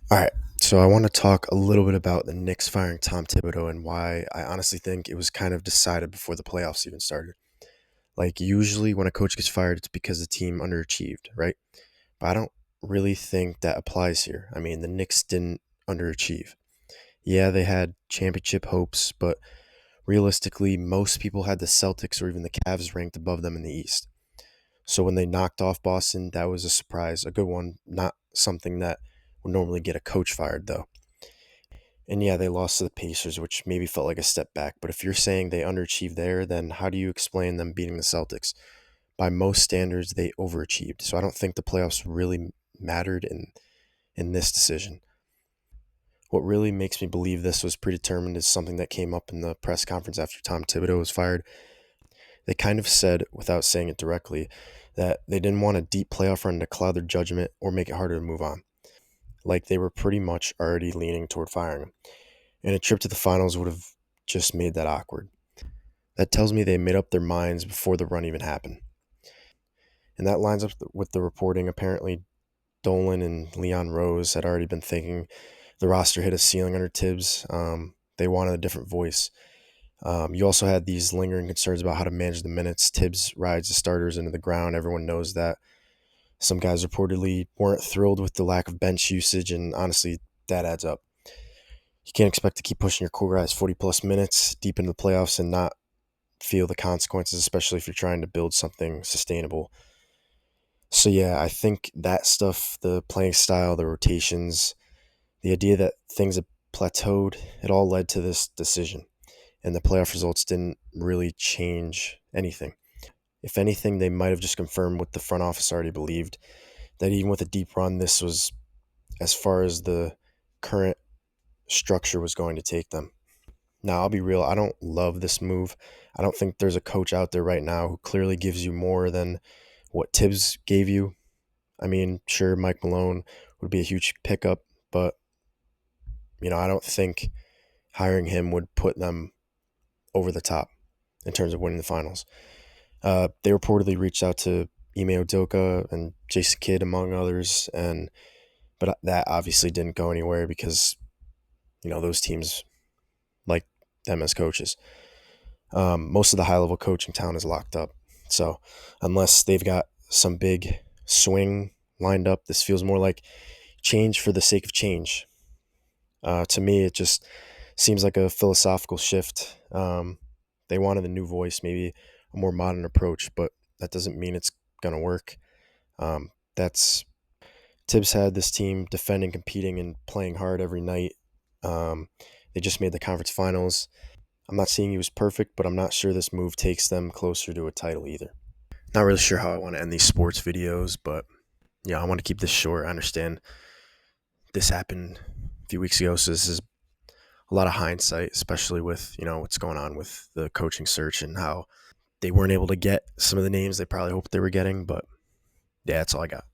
All right. So I want to talk a little bit about the Knicks firing Tom Thibodeau and why I honestly think it was kind of decided before the playoffs even started. Like usually when a coach gets fired, it's because the team underachieved, right? But I don't really think that applies here. I mean, the Knicks didn't underachieve. Yeah, they had championship hopes, but realistically, most people had the Celtics or even the Cavs ranked above them in the East. So when they knocked off Boston, that was a surprise, a good one, not something that would normally get a coach fired though. And yeah, they lost to the Pacers, which maybe felt like a step back. But if you're saying they underachieved there, then how do you explain them beating the Celtics? By most standards, they overachieved. So I don't think the playoffs really mattered in this decision. What really makes me believe this was predetermined is something that came up in the press conference after Tom Thibodeau was fired. They kind of said, without saying it directly, that they didn't want a deep playoff run to cloud their judgment or make it harder to move on. Like they were pretty much already leaning toward firing him. And a trip to the finals would have just made that awkward. That tells me they made up their minds before the run even happened. And that lines up with the reporting. Apparently, Dolan and Leon Rose had already been thinking the roster hit a ceiling under Tibbs. They wanted a different voice. You also had these lingering concerns about how to manage the minutes. Tibbs rides the starters into the ground. Everyone knows that. Some guys reportedly weren't thrilled with the lack of bench usage, and honestly, that adds up. You can't expect to keep pushing your core guys 40 plus minutes deep into the playoffs and not feel the consequences, especially if you're trying to build something sustainable. So yeah, I think that stuff, the playing style, the rotations, the idea that things have plateaued, it all led to this decision. And the playoff results didn't really change anything. If anything, they might have just confirmed what the front office already believed, that even with a deep run, this was as far as the current structure was going to take them. Now, I'll be real, I don't love this move. I don't think there's a coach out there right now who clearly gives you more than what Tibbs gave you. I mean, sure, Mike Malone would be a huge pickup, but I don't think hiring him would put them over the top in terms of winning the finals. They reportedly reached out to Ime Udoka and Jason Kidd, among others, but that obviously didn't go anywhere because those teams like them as coaches. Most of the high level coaching talent is locked up. So unless they've got some big swing lined up, this feels more like change for the sake of change. To me, it just seems like a philosophical shift. They wanted a new voice, maybe a more modern approach, but that doesn't mean it's going to work. That's Tibbs had this team defending, competing, and playing hard every night. Um, they just made the conference finals. I'm not saying he was perfect, but I'm not sure this move takes them closer to a title either. Not really sure how I want to end these sports videos, but yeah, I want to keep this short. I understand this happened a few weeks ago, so this is a lot of hindsight, especially with what's going on with the coaching search and how they weren't able to get some of the names they probably hoped they were getting. But yeah, that's all I got.